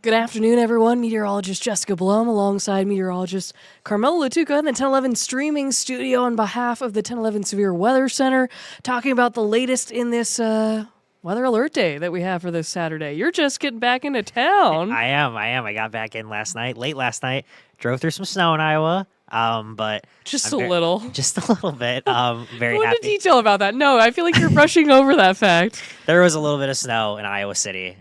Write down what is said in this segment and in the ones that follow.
Good afternoon, everyone. Meteorologist Jessica Blum alongside meteorologist Carmelo Lattuca in the 1011 streaming studio on behalf of the 1011 Severe Weather Center, talking about the latest in this weather alert day that we have for this Saturday. You're just getting back into town. I am. I got back in late last night. Drove through some snow in Iowa, but Just a little. just a little bit. Very Go into happy. detail about that. No, I feel like you're brushing over that fact. There was a little bit of snow in Iowa City.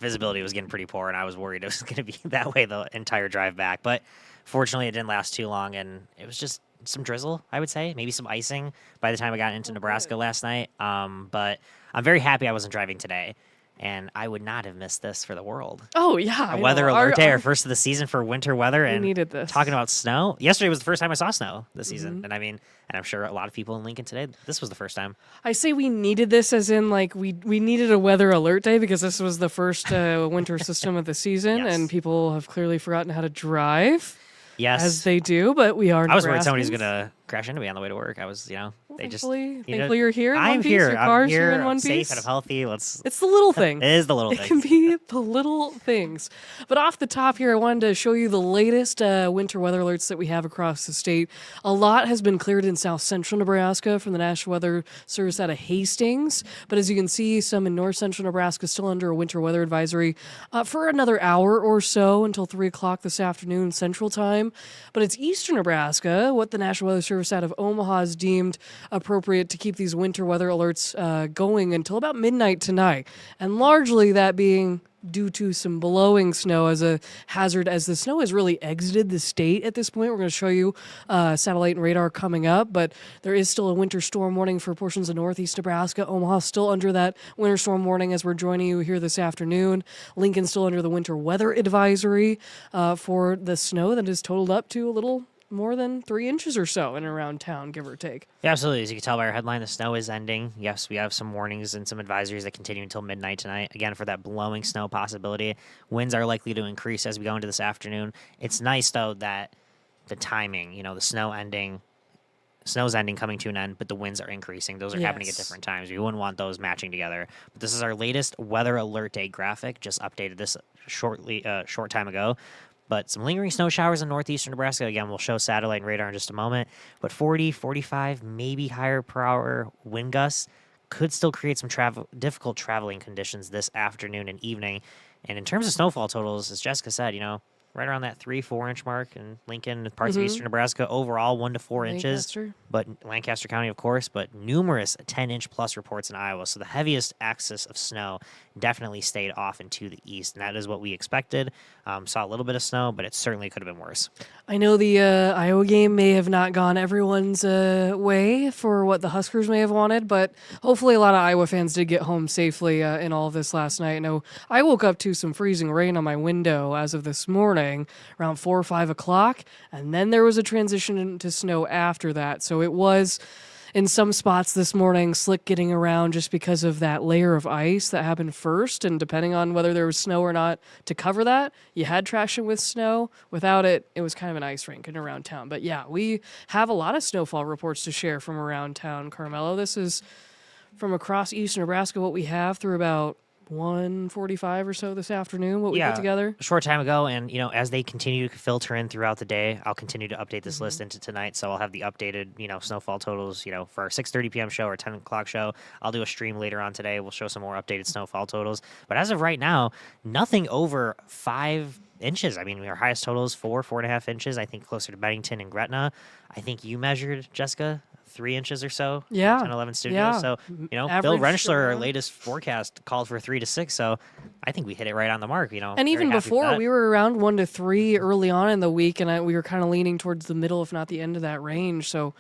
Visibility was getting pretty poor, and I was worried it was going to be that way the entire drive back. But fortunately, it didn't last too long, and it was just some drizzle, I would say, maybe some icing by the time I got into Nebraska last night. But I'm very happy I wasn't driving today. And I would not have missed this for the world. Oh, yeah. A weather alert day, our first of the season for winter weather. And needed this. Talking about snow. Yesterday was the first time I saw snow this season. And and I'm sure a lot of people in Lincoln today, this was the first time. I say we needed this as in, like, we needed a weather alert day because this was the first winter system of the season. Yes. And people have clearly forgotten how to drive. Yes. As they do, but we are I was worried Nebraskans. somebody's going to crash into me on the way to work. I was, Thankfully you're here in I'm one piece. here. Your car's I'm here. in one I'm piece. safe and I'm healthy. It's the little thing. It is the little It things. can be the little things. But off the top here, I wanted to show you the latest winter weather alerts that we have across the state. A lot has been cleared in south central Nebraska from the National Weather Service out of Hastings. But as you can see, some in north central Nebraska still under a winter weather advisory for another hour or so until 3 o'clock this afternoon Central Time. But it's eastern Nebraska, what the National Weather Service out of Omaha has deemed appropriate to keep these winter weather alerts going until about midnight tonight. And largely that being due to some blowing snow as a hazard, as the snow has really exited the state at this point. We're going to show you satellite and radar coming up, but there is still a winter storm warning for portions of northeast Nebraska. Omaha still under that winter storm warning as we're joining you here this afternoon. Lincoln still under the winter weather advisory for the snow that is totaled up to a little more than 3 inches or so in and around town, give or take. Yeah, absolutely. As you can tell by our headline, the snow is ending. Yes, we have some warnings and some advisories that continue until midnight tonight. Again, for that blowing snow possibility. Winds are likely to increase as we go into this afternoon. It's nice, though, that the timing, the snow's ending, coming to an end, but the winds are increasing. Those are happening at different times. We wouldn't want those matching together. But this is our latest weather alert day graphic. Just updated this short time ago. But some lingering snow showers in northeastern Nebraska. Again, we'll show satellite and radar in just a moment. But 40, 45, maybe higher per hour wind gusts could still create some difficult traveling conditions this afternoon and evening. And in terms of snowfall totals, as Jessica said, right around that 3-4 inch mark in Lincoln and parts of eastern Nebraska. Overall, 1 to 4 inches. But Lancaster County, of course, but numerous 10-inch plus reports in Iowa. So the heaviest axis of snow definitely stayed off and to the east, and that is what we expected. Saw a little bit of snow, but it certainly could have been worse. I know the Iowa game may have not gone everyone's way for what the Huskers may have wanted, but hopefully a lot of Iowa fans did get home safely in all of this last night. I know I woke up to some freezing rain on my window as of this morning, around 4 or 5 o'clock, and then there was a transition into snow after that. So it was, in some spots this morning, slick getting around just because of that layer of ice that happened first. And depending on whether there was snow or not to cover that, you had traction with snow. Without it, it was kind of an ice rink getting around town. But yeah, we have a lot of snowfall reports to share from around town, Carmelo. This is from across eastern Nebraska, what we have through about 1:45 or so this afternoon, what we put together. A short time ago, and as they continue to filter in throughout the day, I'll continue to update this list into tonight. So I'll have the updated snowfall totals for our 6:30 p.m. show or 10 o'clock show. I'll do a stream later on today. We'll show some more updated snowfall totals. But as of right now, nothing over 5 inches. I mean, our highest total is 4.5 inches. I think closer to Bennington and Gretna. I think you measured, Jessica, 3 inches or so. Yeah. 10-11 studios. Yeah. So, Bill Rentschler, our latest forecast, called for 3 to 6. So I think we hit it right on the mark, And even before, we were around 1 to 3 early on in the week, and we were kind of leaning towards the middle, if not the end of that range. So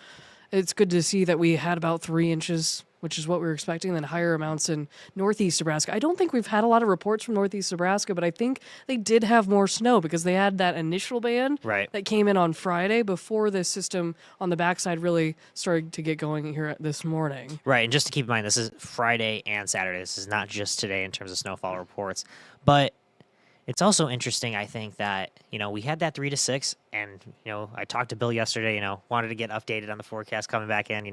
it's good to see that we had about 3 inches, which is what we were expecting, then higher amounts in northeast Nebraska. I don't think we've had a lot of reports from northeast Nebraska, but I think they did have more snow because they had that initial band that came in on Friday before the system on the backside really started to get going here this morning. Right, and just to keep in mind, this is Friday and Saturday. This is not just today in terms of snowfall reports. But it's also interesting, I think, that, we had that 3 to 6, and, I talked to Bill yesterday, wanted to get updated on the forecast coming back in,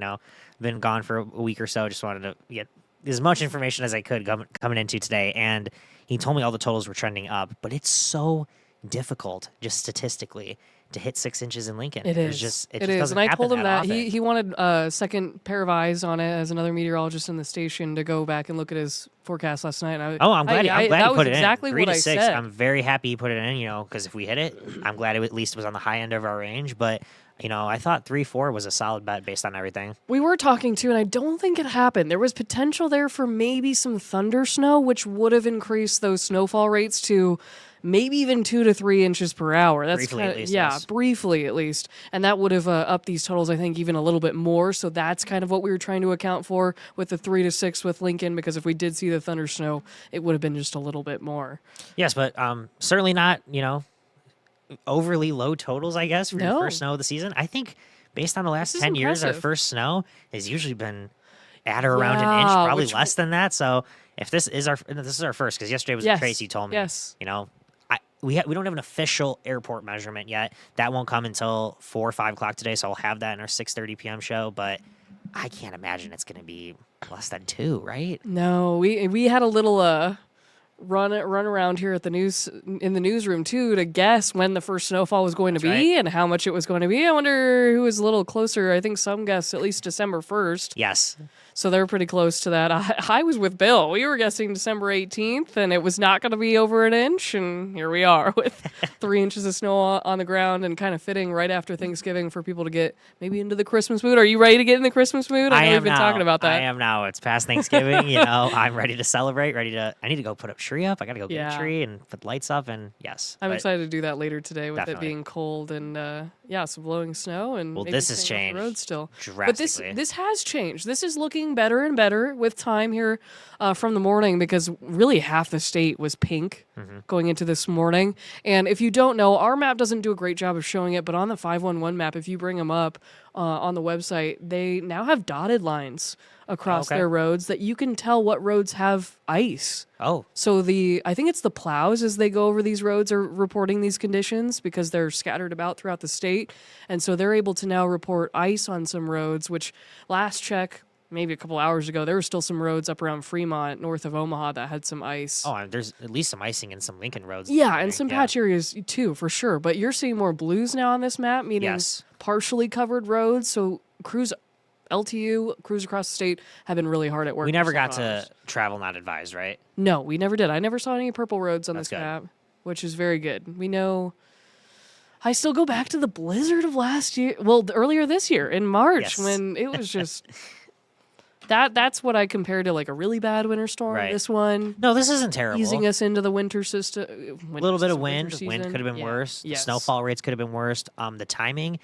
been gone for a week or so, just wanted to get as much information as I could coming into today, and he told me all the totals were trending up. But it's so difficult, just statistically, to hit 6 inches in Lincoln. It is. It is. And I told him that often. he wanted a second pair of eyes on it as another meteorologist in the station to go back and look at his forecast last night. And I'm glad he that put was it exactly in. 3 what to I 6. said. I'm very happy he put it in. Because if we hit it, I'm glad it at least was on the high end of our range. But I thought 3-4 was a solid bet based on everything. We were talking too, and I don't think it happened. There was potential there for maybe some thunder snow, which would have increased those snowfall rates to maybe even 2 to 3 inches per hour. That's briefly, at least. Yeah, yes. briefly at least. And that would have upped these totals, I think, even a little bit more. So that's kind of what we were trying to account for with the 3 to 6 with Lincoln, because if we did see the thunder snow, it would have been just a little bit more. Yes, but certainly not, overly low totals, I guess, for your first snow of the season. I think based on the last 10 years, our first snow has usually been at or around an inch, probably less than that. So if this is our first, because yesterday was Tracy told me, we don't have an official airport measurement yet. That won't come until 4 or 5 o'clock today, so I'll have that in our 6:30 p.m. show. But I can't imagine it's going to be less than 2, right? No, we had a little run around here at the newsroom too to guess when the first snowfall was going to be and how much it was going to be. I wonder who was a little closer. I think some guessed at least December 1st. Yes. So they're pretty close to that. I was with Bill. We were guessing December 18th, and it was not going to be over an inch, and here we are with 3 inches of snow on the ground and kind of fitting right after Thanksgiving for people to get maybe into the Christmas mood. Are you ready to get in the Christmas mood? I know we've been talking about that. I am now. It's past Thanksgiving. I'm ready to celebrate, I need to go put up tree up. I got to go get a tree and put lights up, and yes. I'm excited to do that later today with definitely. it being cold and, some blowing snow. And maybe this has changed the road still. drastically. But this has changed. This is looking better and better with time here from the morning, because really half the state was pink going into this morning. And if you don't know, our map doesn't do a great job of showing it, but on the 511 map, if you bring them up on the website, they now have dotted lines across their roads that you can tell what roads have ice. Oh. So I think it's the plows as they go over these roads are reporting these conditions because they're scattered about throughout the state. And so they're able to now report ice on some roads, which last check, maybe a couple hours ago, there were still some roads up around Fremont, north of Omaha, that had some ice. Oh, there's at least some icing in some Lincoln roads. Yeah, and some patch areas too, for sure. But you're seeing more blues now on this map, meaning partially covered roads. So LTU, crews across the state have been really hard at work. We never got to travel not advised, right? No, we never did. I never saw any purple roads on this map, which is very good. We know. I still go back to the blizzard of last year. Well, earlier this year in March when it was just. That's what I compared to like a really bad winter storm. Right. This one. No, this isn't terrible. Easing us into the winter system. A little bit of wind. Wind could have been worse. Yes. The snowfall rates could have been worse. The timing.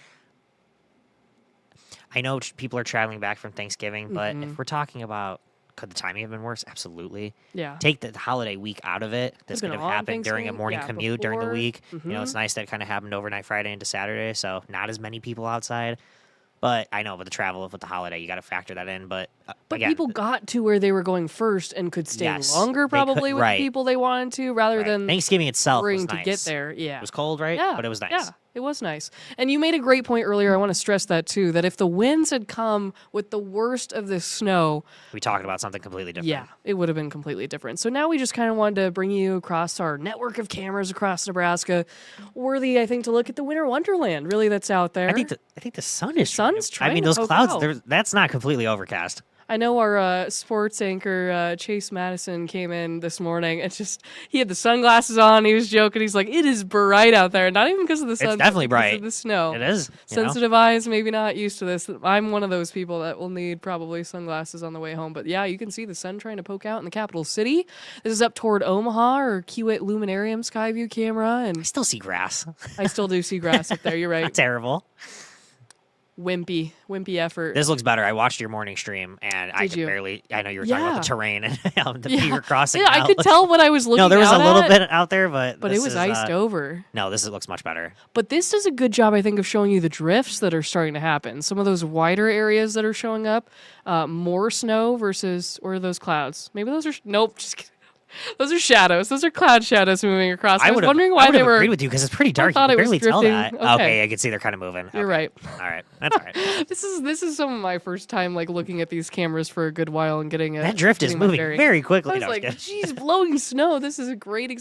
I know people are traveling back from Thanksgiving, but if we're talking about could the timing have been worse? Absolutely. Yeah. Take the holiday week out of it. This could have happened during a morning commute during the week. It's nice that it kind of happened overnight Friday into Saturday, so not as many people outside. But I know with the travel with the holiday, you got to factor that in. But again, people got to where they were going first and could stay longer probably with the people they wanted to, rather than Thanksgiving itself was to nice. get there. Yeah, it was cold, right? Yeah, but it was nice. Yeah, it was nice. And you made a great point earlier. I want to stress that too. That if the winds had come with the worst of this snow, we talking about something completely different. Yeah, it would have been completely different. So now we just kind of wanted to bring you across our network of cameras across Nebraska, worthy, I think, to look at the winter wonderland. Really, that's out there. I think the sun is. Sun's trying. I mean, those clouds. That's not completely overcast. I know our sports anchor, Chase Madison, came in this morning and he had the sunglasses on. He was joking. He's like, it is bright out there. Not even because of the sun. It's definitely bright. Because of the snow. It is. Sensitive eyes, maybe not used to this. I'm one of those people that will need probably sunglasses on the way home. But yeah, you can see the sun trying to poke out in the capital city. This is up toward Omaha or Kiewit Luminarium Skyview camera. And I still see grass. I still do see grass up there. You're right. Not terrible. Wimpy effort. This looks better. I watched your morning stream, and I could barely. I know you were talking about the terrain and the beaver crossing. Yeah, I could tell when I was looking. No, there was out a little bit out there, but it was iced over. No, this looks much better. But this does a good job, I think, of showing you the drifts that are starting to happen. Some of those wider areas that are showing up, more snow versus or those clouds. Maybe those are nope. Just kidding. Those are shadows. Those are cloud shadows moving across. I was would've- wondering I why would've they were. agreed with you because it's pretty dark. You thought can it was barely tell that. drifting. Okay. I can see they're kind of moving. You're Okay. right. All right, that's all right. This is some of my first time like looking at these cameras for a good while and getting a That drift is getting my moving bearings. very quickly. I was No, like, just kidding. geez, blowing snow. This is a great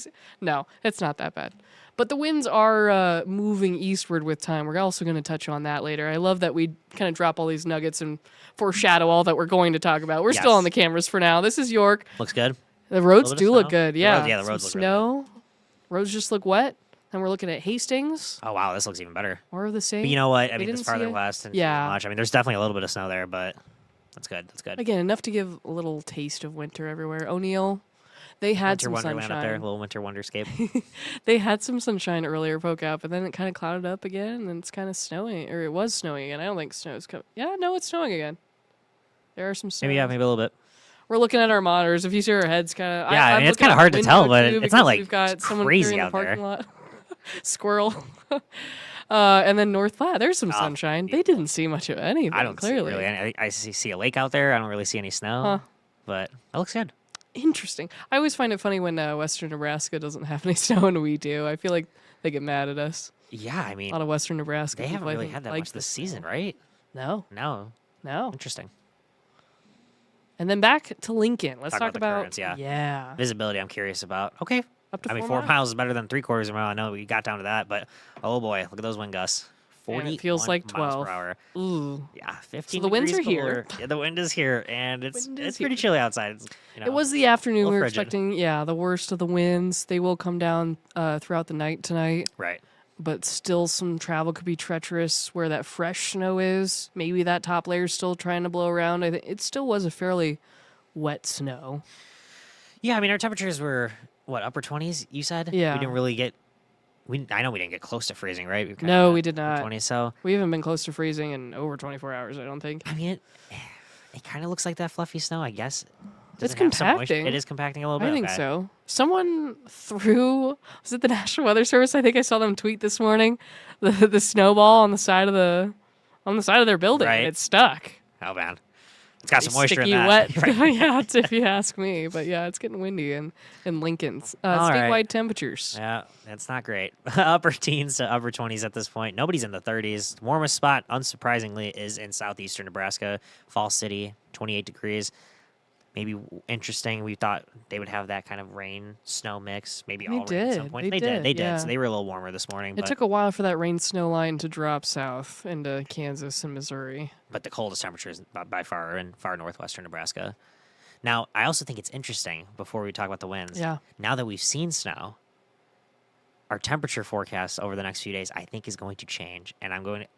No, it's not that bad. But the winds are moving eastward with time. We're also going to touch on that later. I love that we kind of drop all these nuggets and foreshadow all that we're going to talk about. We're still Yes. on the cameras for now. This is York. Looks good. The roads bit of do look snow? good. The Yeah, roads- yeah, the Some roads look really snow. Roads just look wet. And we're looking at Hastings. Oh wow, this looks even better. More of the same. But you know what? I We mean, it's didn't see farther it. west and Yeah. much. I mean, there's definitely a little bit of snow there, but that's good. That's good. Again, enough to give a little taste of winter everywhere. O'Neill, they had Winter some wonderland up there, a sunshine. little winter wonderscape. They had some sunshine earlier, poke up, and then it kind of clouded up again, and then it's kind of snowing, or it was snowing again. I don't think snow's coming. Yeah, no, it's snowing again. There are some snow. maybe a little bit. We're looking at our monitors. If you see our heads, kind of. Yeah, I mean, it's kinda hard to tell, but it's not like we've got it's someone crazy clearing the out there. parking lot. Squirrel. And then North Platte, there's some sunshine. They didn't see much of anything. I don't clearly. see really. I see a lake out there. I don't really see any snow, Huh. but that looks good. Interesting. I always find it funny when Western Nebraska doesn't have any snow and we do. I feel like they get mad at us. Yeah, I A mean, lot of Western Nebraska. they haven't people, I really think, had that like much this season, right? No, No. no. Interesting. And then back to Lincoln. Let's Talk talk about the about currents, yeah. yeah. Visibility, I'm curious about. Okay. Up to I mean, 4 4 miles is better than 3/4 of a mile. I know we got down to that, but oh boy, look at those wind gusts. And 40 it feels like miles 12. per hour. Ooh. Yeah, 15 the winds degrees are here. cooler. Yeah, the wind is here, and it's Wind is it's pretty here. chilly outside. It's, you know, It was the afternoon. little We were frigid. expecting, the worst of the winds. They will come down throughout the night tonight, right. but still some travel could be treacherous where that fresh snow is. Maybe that top layer is still trying to blow around. I think it still was a fairly wet snow. Yeah, I mean, our temperatures were what, upper 20s? You said. Yeah. We didn't really get. I know we didn't get close to freezing, right? No, we did not. 20s. So We haven't been close to freezing in over 24 hours, I don't think. I mean, it kind of looks like that fluffy snow, I guess. Does It's it have some moisture? compacting. It is compacting a little bit. I think Okay. so. Someone threw, was it the National Weather Service? I think I saw them tweet this morning the snowball on the side of their building. Right. And it's stuck. Oh man, it's got some moisture in Sticky, that. wet. Right. Yeah, it's, if you ask me. But yeah, it's getting windy in Lincoln's. All Statewide right. temperatures. Yeah, it's not great. Upper teens to upper 20s at this point. Nobody's in the 30s. Warmest spot, unsurprisingly, is in southeastern Nebraska, Falls City, 28 degrees. Maybe interesting. We thought they would have that kind of rain snow mix. Maybe They all rain at some did. point. They They did. did, They did. yeah. So they were a little warmer this morning. It But, took a while for that rain snow line to drop south into Kansas and Missouri. but the coldest temperatures by far are in far northwestern Nebraska. Now, I also think it's interesting before we talk about the winds. Yeah. Now that we've seen snow, our temperature forecast over the next few days, I think, is going to change. And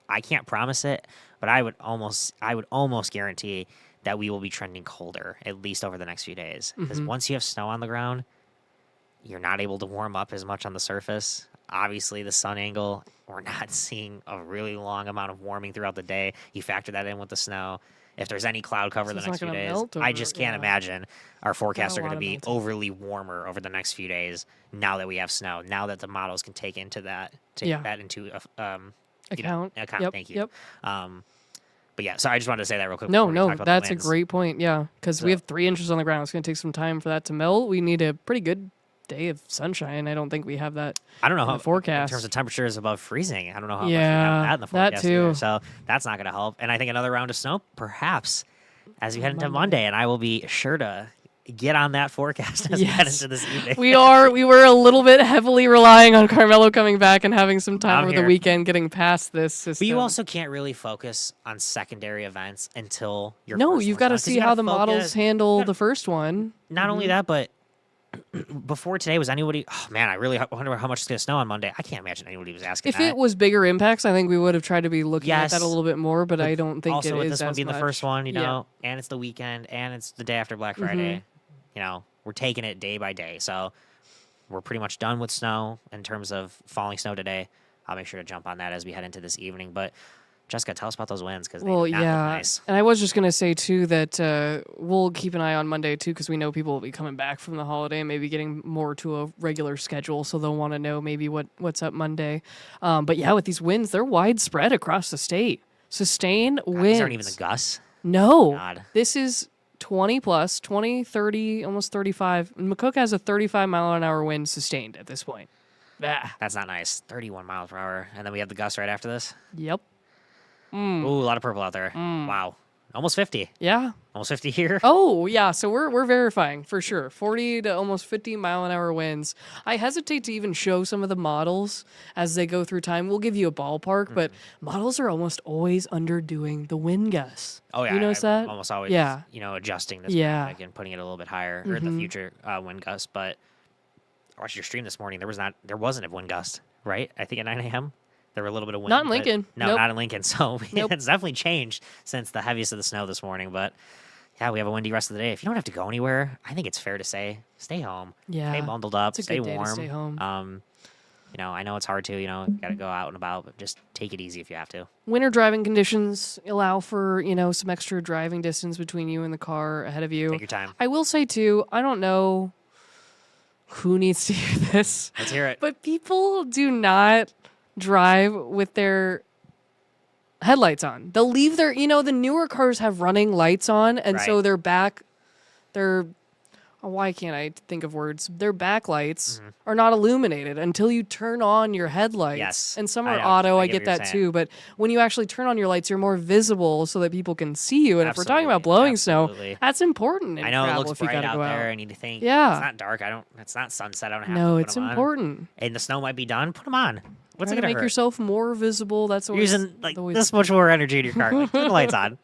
I can't promise it, but I would almost guarantee that we will be trending colder, at least over the next few days. Because once you have snow on the ground, you're not able to warm up as much on the surface. Obviously, the sun angle, we're not seeing a really long amount of warming throughout the day. You factor that in with the snow. If there's any cloud cover So the it's next not few gonna days, melt I over- just can't yeah. imagine our forecasts Not a are going lot to of be melting. overly warmer over the next few days now that we have snow, now that the models can take that into Account. account. Yep, Thank you. Yep. But yeah, so I just wanted to say that real quick. No, before we talk no, about the that's a winds. great point. Yeah, because we So- have 3 inches on the ground. It's going to take some time for that to melt. We need a pretty good day of sunshine. I don't think we have that. I don't know in how the forecast. in terms of temperatures above freezing. I don't know how much we Yeah, have that in the that forecast either. too. So that's not going to help. And I think another round of snow, perhaps, as we head into Monday. Monday, and I will be sure to get on that forecast as we head Yes. into this evening. We were a little bit heavily relying on Carmelo coming back and having some time I'm over here. the weekend getting past this system. But you also can't really focus on secondary events until your no, first you've one's got done, to 'cause see you how gotta the models focus. handle the first one. Not only that, but before today, was anybody? Oh man, I really wonder how much it's going to snow on Monday. I can't imagine anybody was asking If that. it was bigger impacts, I think we would have tried to be looking at that Yes. a little bit more. But I don't think also it with is this one as being the much. first one, you Yeah. know, and it's the weekend, and it's the day after Black Friday. You know, we're taking it day by day. So we're pretty much done with snow in terms of falling snow today. I'll make sure to jump on that as we head into this evening. But Jessica, tell us about those winds because they Well, do not look yeah, nice. and I was just gonna say too that we'll keep an eye on Monday too because we know people will be coming back from the holiday, maybe getting more to a regular schedule, so they'll want to know maybe what's up Monday. But yeah, with these winds, they're widespread across the state. Sustained winds. These aren't even the gusts. No, God. this is 20 plus, 20, 30, almost 35. And McCook has a 35-mile-an-hour wind sustained at this point. Ah. That's not nice. 31 miles per hour. And then we have the gust right after this. Yep. Ooh, a lot of purple out there. Wow. Almost 50. Yeah. Almost 50 here. Oh, yeah. So we're verifying for sure. 40 to almost 50-mile-an-hour winds. I hesitate to even show some of the models as they go through time. We'll give you a ballpark, but models are almost always underdoing the wind gusts. Oh, yeah. You notice that? Almost always, adjusting this Yeah. and putting it a little bit higher, or the future wind gust. But I watched your stream this morning. There wasn't a wind gust, right? I think at 9 a.m. There were a little bit of wind. Not in Lincoln. No, Nope. not in Lincoln. So Nope. it's definitely changed since the heaviest of the snow this morning. But yeah, we have a windy rest of the day. If you don't have to go anywhere, I think it's fair to say stay home. Yeah. Stay bundled up. It's a Stay good day to warm. stay home. I know it's hard to. You got to go out and about, but just take it easy if you have to. Winter driving conditions allow for, some extra driving distance between you and the car ahead of you. Take your time. I will say, too, I don't know who needs to hear this. Let's hear it. But people do not drive with their headlights on. They'll leave their, the newer cars have running lights on, and so Right. why can't I think of words? Their backlights are not illuminated until you turn on your headlights. Yes. And some I are know. auto. I I get get what you're that saying. too. But when you actually turn on your lights, you're more visible so that people can see you. And if we're talking about Absolutely. blowing snow, Absolutely. that's important in I know it travel looks if you bright gotta out go there. out. I need to think. Yeah. It's not dark. It's not sunset. I don't have No, to put it's them on. important. And the snow might be done. Put them on. What's Try it to gonna make hurt? yourself more visible. That's You're always using like always this much more energy in your car. Like, turn the lights on.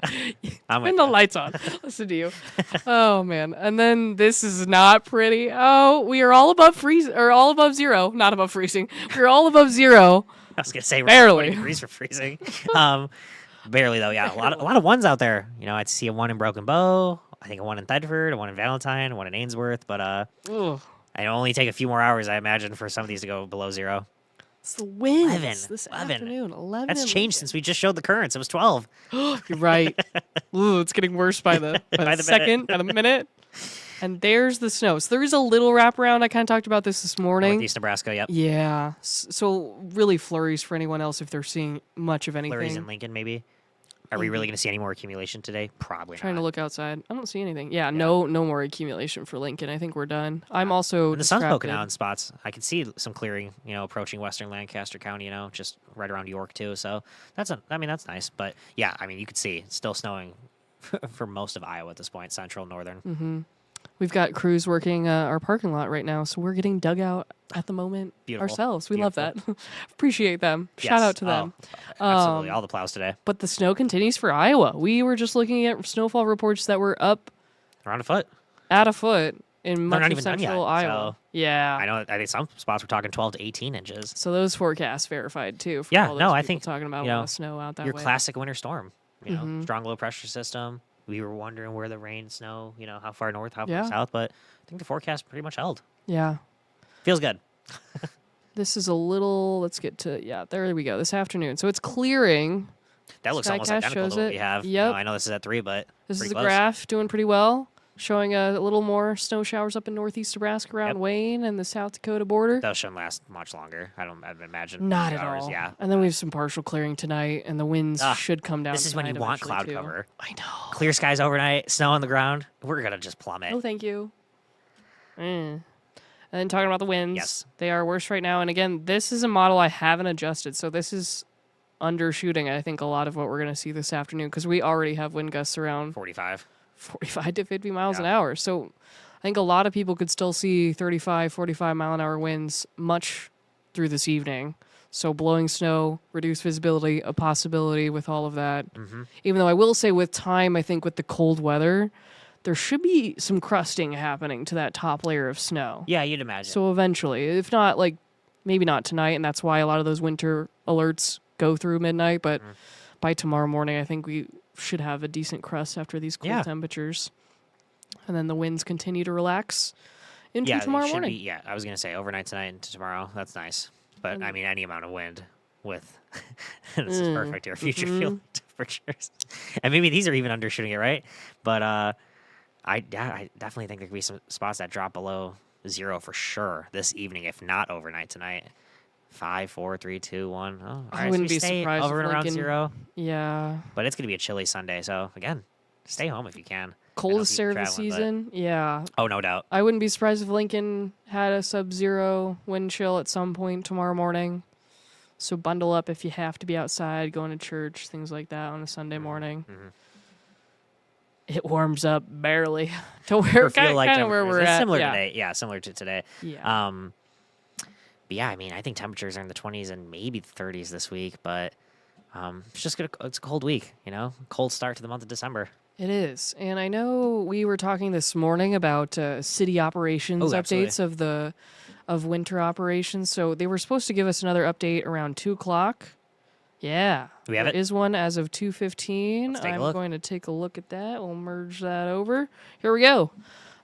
I'm with Turn the you. lights on. Listen to you. Oh man. And then this is not pretty. Oh, we are all above freeze or all above zero. Not above freezing. We're all above zero. I was gonna say we're Barely. 20 degrees for freezing. Barely though. Yeah, a lot of ones out there. I'd see a one in Broken Bow. I think a one in Thedford, a one in Valentine, a one in Ainsworth. But Ugh. I only take a few more hours, I imagine, for some of these to go below zero. It's the winds 11. this 11. afternoon. 11. That's in changed since we just showed the currents. It was 12. Lincoln. You're right. Ooh, it's getting worse by the By the second, by the minute. And there's the snow. So there is a little wraparound. I kind of talked about this morning. Northeast Nebraska. Yep. Yeah. So really flurries for anyone else if they're seeing much of anything. Flurries in Lincoln, maybe. Are we really going to see any more accumulation today? Probably Trying to not. look outside. I don't see anything. Yeah, no more accumulation for Lincoln. I think we're done. I'm also And the sun's poking distracted. out in spots. I can see some clearing, approaching western Lancaster County, just right around York too. So that's nice. But yeah, you could see it's still snowing for most of Iowa at this point, central, northern. We've got crews working our parking lot right now, so we're getting dug out at the moment Beautiful. ourselves. We love that. Appreciate them. Shout Yes. out to them. Absolutely. All the plows today. But the snow continues for Iowa. We were just looking at snowfall reports that were up Around a foot. at a foot in much not of even done central yet, Iowa. so- Yeah. I think some spots we're talking 12 to 18 inches. So those forecasts verified too. For Yeah, all those no, I people think, talking about a lot of snow out that Your way. classic winter storm. Strong low pressure system. We were wondering where the rain, snow, how far north, how Yeah. far south, but I think the forecast pretty much held. Yeah. Feels good. This is a little. Let's get to there we go. This afternoon, so it's clearing. That looks almost Skycast identical shows to what it. we have. Yep. I know this is at 3, but This is pretty the close. graph doing pretty well, showing a little more snow showers up in northeast Nebraska around Yep. Wayne and the South Dakota border. That shouldn't last much longer. I'd imagine. Not few at hours, all. Yeah. And then we have some partial clearing tonight, and the winds Ah, should come down. This is when you tonight want eventually, cloud too. cover. I know. Clear skies overnight, snow on the ground. We're gonna just plummet. Oh, thank you. And then talking about the winds, Yes. they are worse right now. And again, this is a model I haven't adjusted, so this is undershooting, I think, a lot of what we're going to see this afternoon because we already have wind gusts around 45. 45 to 50 miles an Yeah. hour. So I think a lot of people could still see 35, 45-mile-an-hour winds much through this evening. So blowing snow, reduced visibility, a possibility with all of that. Mm-hmm. Even though I will say with time, I think with the cold weather, there should be some crusting happening to that top layer of snow. Yeah, you'd imagine. So eventually, if not, maybe not tonight, and that's why a lot of those winter alerts go through midnight, but by tomorrow morning, I think we should have a decent crust after these cold Yeah. temperatures. And then the winds continue to relax into yeah, tomorrow it should morning. be. Yeah, I was gonna say overnight tonight into tomorrow. That's nice. But any amount of wind with this is perfect here. Future field temperatures, and maybe these are even undershooting it, right? But I definitely think there could be some spots that drop below zero for sure this evening, if not overnight tonight. 5, 4, 3, 2, 1. Oh, all I right, so wouldn't we be stay surprised over if and around Lincoln- zero. Yeah. But it's gonna be a chilly Sunday, so again, stay home if you can. Coldest people air of the traveling, but- season. Yeah. Oh, no doubt. I wouldn't be surprised if Lincoln had a sub-zero wind chill at some point tomorrow morning. So bundle up if you have to be outside, going to church, things like that on a Sunday morning. Mhm. It warms up barely to where kind of where temperatures. we're It's at. similar yeah. today. Yeah, similar to today. Yeah. But yeah, I mean, I think temperatures are in the 20s and maybe the 30s this week, but it's just it's a cold week, cold start to the month of December. It is. And I know we were talking this morning about city operations updates of winter operations. So they were supposed to give us another update around 2 o'clock. Yeah. Do we have There it? is one as of 2:15. Let's take a I'm look. going to take a look at that. We'll merge that over. Here we go.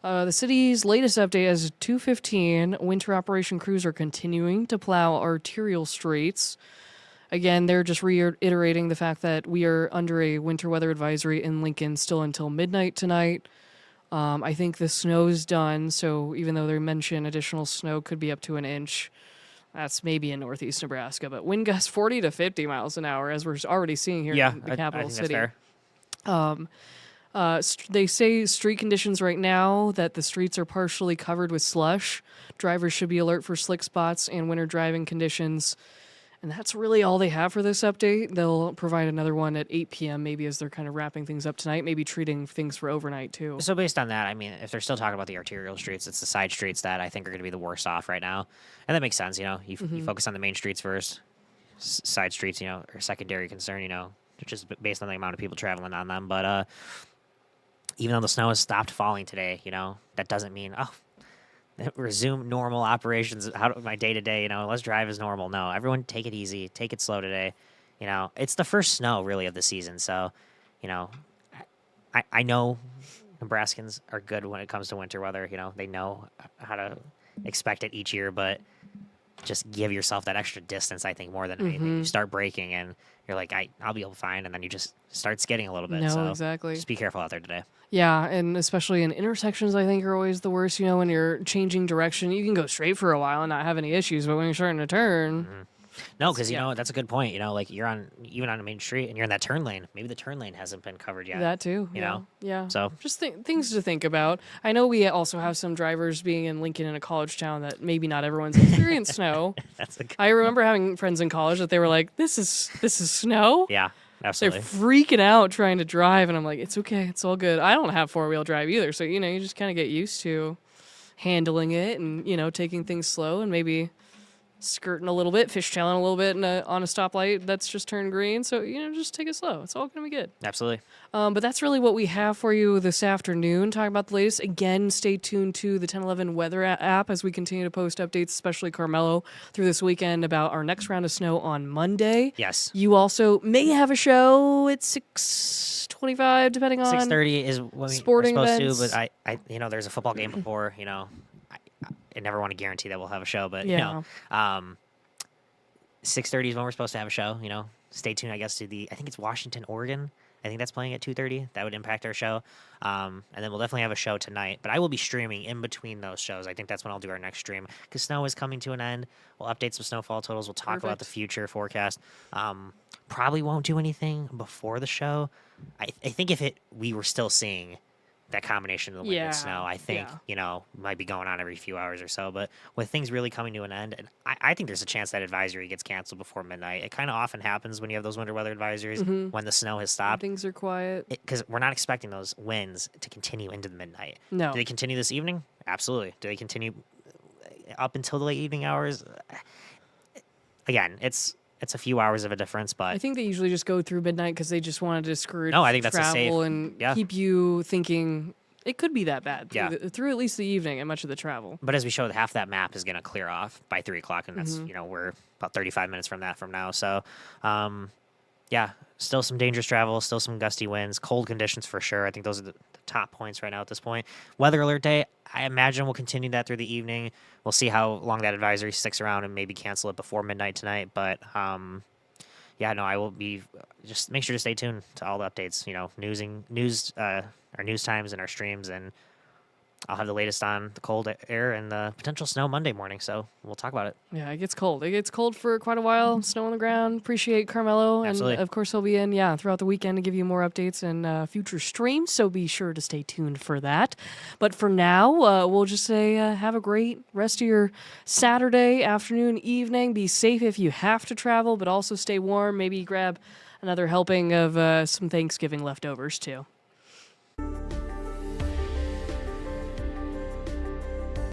The city's latest update as of 2:15. Winter operation crews are continuing to plow arterial streets. Again, they're just reiterating the fact that we are under a winter weather advisory in Lincoln still until midnight tonight. I think the snow's done, so even though they mention additional snow could be up to an inch, that's maybe in northeast Nebraska. But wind gusts 40 to 50 miles an hour, as we're already seeing here in the capital I think city. That's fair. They say street conditions right now that the streets are partially covered with slush. Drivers should be alert for slick spots and winter driving conditions. And that's really all they have for this update. They'll provide another one at 8 p.m. maybe as they're kind of wrapping things up tonight, maybe treating things for overnight too. So based on that, I mean, if they're still talking about the arterial streets, it's the side streets that I think are going to be the worst off right now. And that makes sense, you focus on the main streets first. Side streets, are secondary concern, just based on the amount of people traveling on them. But even though the snow has stopped falling today, that doesn't mean, resume normal operations. My day to day, let's drive as normal. No, everyone take it easy, take it slow today. It's the first snow really of the season. So, I know Nebraskans are good when it comes to winter weather. They know how to expect it each year, but just give yourself that extra distance. I think more than anything, you start braking and you're like, I'll be able to find, and then you just start skidding a little bit. No, so exactly. Just be careful out there today. Yeah, and especially in intersections, I think are always the worst. When you're changing direction, you can go straight for a while and not have any issues, but when you're starting to turn, No, because that's a good point. Like you're even on a main street and you're in that turn lane. Maybe the turn lane hasn't been covered yet. that too. You know? Yeah. So Just things to think about. I know we also have some drivers being in Lincoln in a college town that maybe not everyone's experienced snow. that's a good, I remember having friends in college that they were like, "This is snow." yeah, They're absolutely. freaking out trying to drive, and I'm like, "It's okay, it's all good." I don't have 4-wheel drive either, so you just kind of get used to handling it and taking things slow and maybe skirting a little bit, fishtailing a little bit on a stoplight that's just turned green. So just take it slow. It's all gonna be good. Absolutely. But that's really what we have for you this afternoon. Talking about the latest. Again, stay tuned to the 1011 weather app as we continue to post updates, especially Carmelo, through this weekend about our next round of snow on Monday. Yes. You also may have a show at 6:25, depending on 6:30 is when sporting we're supposed events. to, but there's a football game before. I never want to guarantee that we'll have a show, but 6:30 is when we're supposed to have a show. Stay tuned. I guess I think it's Washington, Oregon. I think that's playing at 2:30. That would impact our show, and then we'll definitely have a show tonight. But I will be streaming in between those shows. I think that's when I'll do our next stream because snow is coming to an end. We'll update some snowfall totals. We'll talk about the future forecast. Probably won't do anything before the show. I think if we were still seeing that combination of the wind and snow, I think, might be going on every few hours or so. But with things really coming to an end, and I think there's a chance that advisory gets canceled before midnight. It kind of often happens when you have those winter weather advisories when the snow has stopped. things are quiet. Because we're not expecting those winds to continue into the midnight. No. Do they continue this evening? Absolutely. Do they continue up until the late evening hours? Again, it's a few hours of a difference, but I think they usually just go through midnight because they just wanted to discourage No, I think that's a travel safe- and yeah. keep you thinking it could be that bad Yeah. through at least the evening and much of the travel. But as we showed, half that map is going to clear off by 3 o'clock, and that's we're about 35 minutes from now. So, still some dangerous travel, still some gusty winds, cold conditions for sure. I think those are the top points right now at this point. Weather alert day, I imagine we'll continue that through the evening. We'll see how long that advisory sticks around and maybe cancel it before midnight tonight. But I will be just make sure to stay tuned to all the updates. Our news times and our streams, and I'll have the latest on the cold air and the potential snow Monday morning. So we'll talk about it. Yeah, it gets cold. It gets cold for quite a while. Snow on the ground. Appreciate Carmelo. Absolutely. And of course, he'll be in, throughout the weekend to give you more updates and future streams. So be sure to stay tuned for that. But for now, we'll just say have a great rest of your Saturday afternoon, evening. Be safe if you have to travel, but also stay warm. Maybe grab another helping of some Thanksgiving leftovers, too.